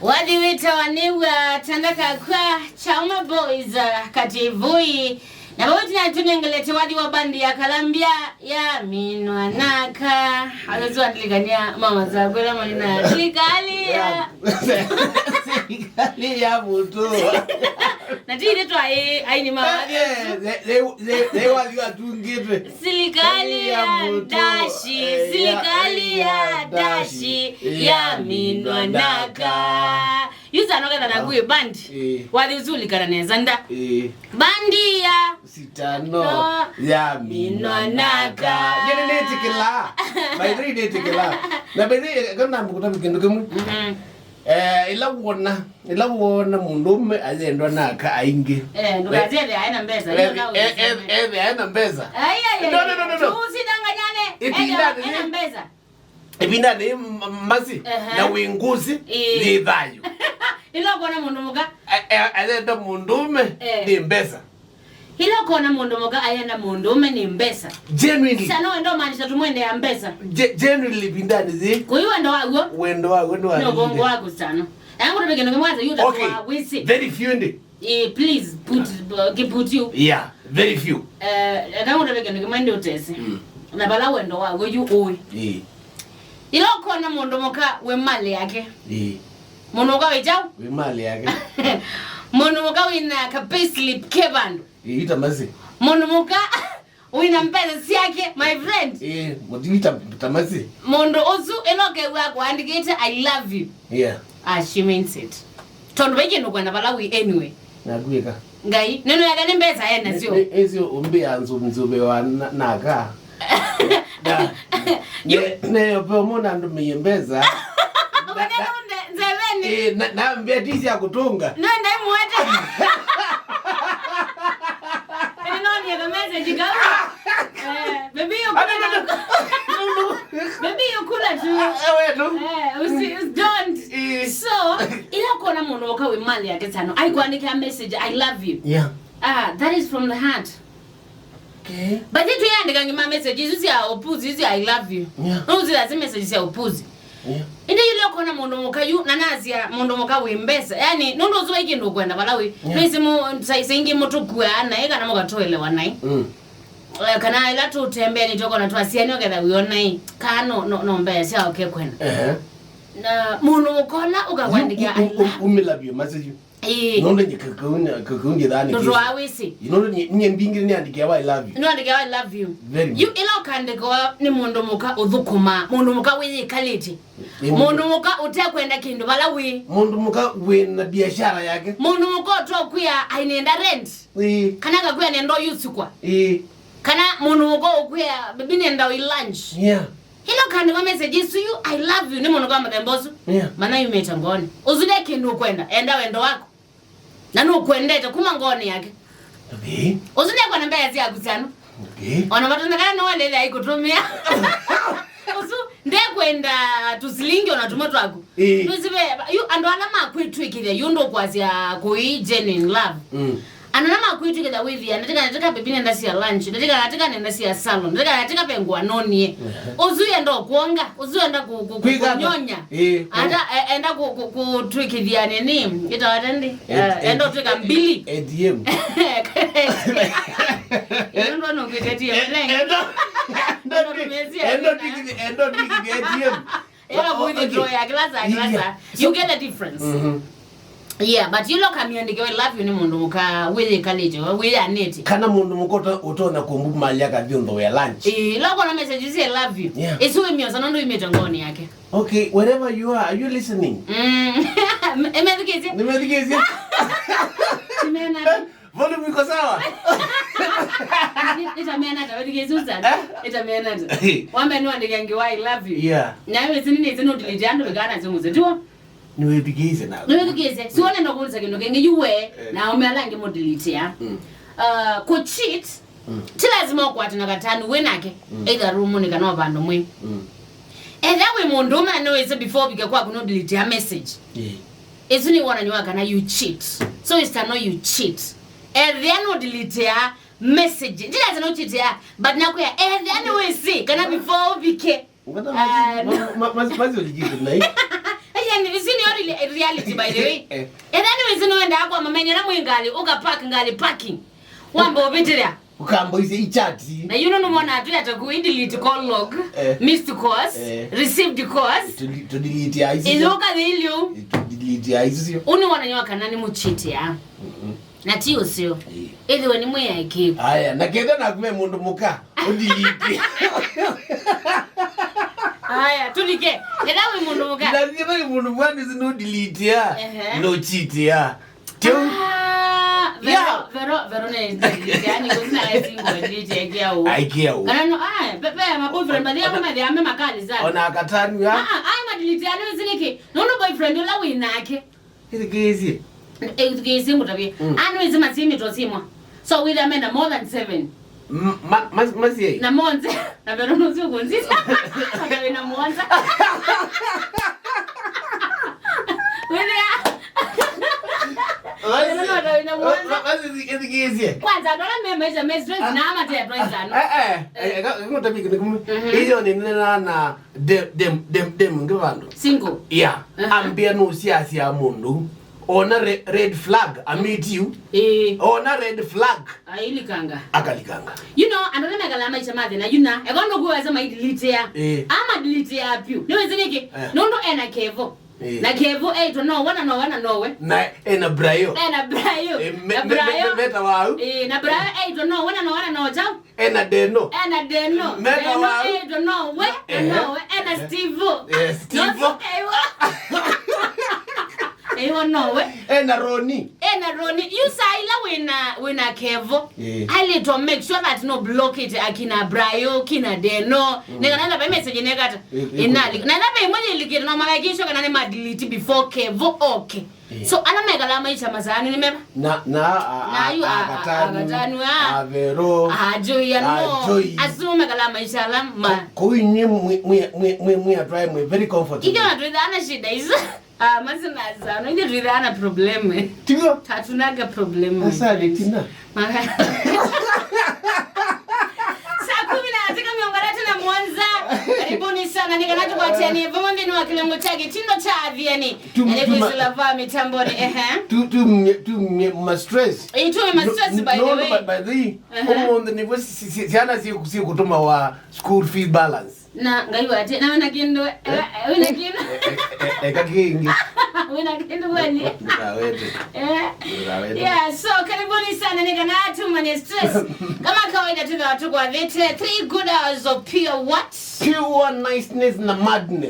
Wadi wita waniwa tandaka kwa Chauma Boys kativui. Na bawuti na tunengelete wadi wabandi ya Kalambia yaminwa naka. Alazu antiligania mama za kwela manina Silikali ya Silikali ya mutu. Natiri tu aini mama they wadi wa tungitwe Silikali ya dashi. Silikali ya dashi yaminwa naka. Yuza noga na nagwe bandi. Wadi uzuli kananeza nda. Bandi ya sitano yaminwa naka. Jene netikila. Baidri netikila. Na baidri kana mkuta mkindu kemu. Ila wona mundume azendwa naka aingi. Ndukazele haina mbeza. Haina mbeza. No. Usidanganyane. Haina mbeza. Ibinda ni masi na winguzi ni dhayo. Ilo kona mundu muka ayenda mundume ni mbesa. Ilo kona mundu muka ayenda mundume ni mbesa. Genuinely. Sano wendo maanisha tumwende ya mbesa. Genuinely bindani zi. Kuhi wendo wago? Wendo wago. No bongo wago sano. Yangu nabeke nuke mwaza yuda kwa wisi. Very few ndi. Please put you. Yeah, very few. Yangu nabeke nuke mwende utesi. Nabala wendo wago yu ui. Ilo kona mundu muka we mali yake. Mundu muka we jau? We mali yake. Mundu muka wina ka payslip kebandu. Ita mazi. Mundu muka wina mpesa siyake, my friend. Mudu ita mazi. Mundu ozu eloke wako andikete I love you. Yeah. She means it. Tondo weke no kwenda Malawi anyway. Nakuika. Ngai, neno ya gani mbesa yena sio? Ezio umbe anzumzube wa naka. Ne yopo muna ndo miyembeza. Na mbetisi ya kutunga. No ndai muwete. Nino ni the message gawa. Baby you kula. Baby you kula tu. Don't. So, ila kona mundu waka we mali ya getano. I go andika message I love you. Yeah. That is from the heart. Okay. But if you andika ngima message use ya opuzi use I love you. Yeah. Use ya message ya opuzi. Yeah. Inde yule kona mundu muka yu nanazi ya mundu muka wembesa. Yani nundo zuwa iki ndo kwenda Malawi. Nisi mu saisingi mutu kuana eka na muka toile wanai. Kana ila tu tembe ni toko na tu Athiani oketha wionai. Kano no mbesi ya oke kwenda. Na mundu mukola ukawandikia I love. Umilabio message. Nondo nye kakunye dhani kisi. Nondo awisi. Nondo nye mbingi ni andikia I love you. No andikia I love you. Very good. You ila ukandika ni mundu muka udhukuma. Mundu muka wenye kaliti. Mundu muka utakwenda kindu Malawi. Mundu muka wena biashara yake. Mundu muka utoa kuya ainenda rent. Kanaka kuya nendo yusukwa. Kana mundu muka ukuya bibi nenda wi lunch. Yeah. Hilo kandika messages to you I love you. Ni mundu kwa matembosu. Yeah. Mana yu meta ngoni. Uzude kindu kwenda. Enda wendo wako. Nanu kuendete kuma ngoni yake. Okay. Uzude kwa namba ya ziya kusano. Okay. Ona matundakana no wale ya ikutumia. Uzu nde kwenda tusilingi onatuma twako. Tusibe yu ando alama kwitwikile yundo kwazia kui genuine love. Anama kwitwikile wivi anataka bibi nenda si lunch, nataka nenda si salon, nataka pengwa noni. Uzu endo kuonga, uzu enda kunyonya. Enda kutwikilia nini? Itawatendi. Endo twika mbili. ATM. Endo no kwitetia lengi. Endo tiki ATM. You get the difference. Yeah, but you look at me and I love you ni mundu muka wele kaleje, wele aneti. Kana mundu mukota utona kumbu mali yaka vyondo ya lunch. Loko na message you say I love you. Yeah. Isuwe miyosa nondo imeta ngoni yake. Okay, wherever you are you listening? Emedikezi? Nimedikezi? Nimenata. Volume iko sawa? Itamenata, wedikezi usana. Itamenata. Wambe nuandikangiwa I love you. Yeah. Na hiyo sinini zinu dilijando wikana zunguze tuwa? Niwedikize na. Niwedikize. Siwane ndo kuliza kino kenge yuwe na umealangi mo delete ya. Ku cheat. Tilazima kwa tina katanu wenake. Either room ni kana bando mwe. And that way mundu no is before bika kwa kuno delete ya message. Isuni wana nywa kana you cheat. So it's no you cheat. And then no delete ya message. Tilazima no cheat ya but nakuya and then we see kana before bike. Mazi ulijibu na hii. isini reality by the way. And anyways no enda akwa mamenyera mwingali ukapark ngali parking. Wambo obitira. Ukambo ise ichati. Na you know no mona atu delete call log, missed calls, received calls. To delete ya isi. Izoka dhilio. To delete ya isi. Uni wananyoka nani muchiti ya. Na tiyo sio. Ili wani mwe ya ikibu. Aya, na kenda na kume mundu muka. Udelete. Aya, tulike. Kedawe mundu muka. Na kenda mundu muka nisi no delete ya. No cheat ya. Vero ne yani kusina esingo DJ kiao. Aikiao. Kana pepe ma boyfriend bali ya mama ya mama kali sana. Ona Athiani ya. Ai ma delete ano ziniki. No boyfriend la winake. Itikezi. Itikezi ngutabi. Ano izima simi tosimwa. So with them na more than 7. Masi. Na monze. Na vero no sio kunzisa. Na na monza. Kwanza dola memeja mestress na ama tia twaizano. Ngotabiki nikum. Iyo ni na dem ngivando. Single. Yeah. Ambia no siasia mundu. Ona red flag I meet you. Ona red flag. Ailikanga. Akalikanga. You know, another megalama ichamadhe na yuna. Egondo go as my delete ya. Ama delete ya apu. Niwe ziniki. Nondo ena kevo. Na kevo to no wana no we. Na ena brayo. Ena brayo. Meta wao. Na brayo to no wana no chao. Ena deno. Meta wao. To no we. Ena Steve. Steve. No we. Ena Roni. You say when a kevo. I need to make sure that no block it akina brayo kina deno. Nega nanda pa message negata. Inali. Na pa imwe likira no magakisho kana ne delete before kevo okay. So ana megalama icha mazani nimeba. Na you Athiani Vero. Joy no. Asu megalama icha lama. Ko inye mwe try mwe very comfortable. Ikiwa tuidana shida hizo. Mazina zano ndio tuidana problem. Tigo Hatunaga problem. Asante tina. Karibuni sana nikanacho kwa Athiani vumbi ni wa kilengo chake chindo cha Athiani eleko silava mitamboni tu ma stress tu ma stress by the way by the on the niveau siana si kutuma wa school fee balance na ngaiwa ate na wana kindo wena kindo kakingi wena kindo wani yeah so karibuni sana nikanacho mwenye stress kama kawaida tu watu kwa vete 3 good hours of pure what pure niceness na madness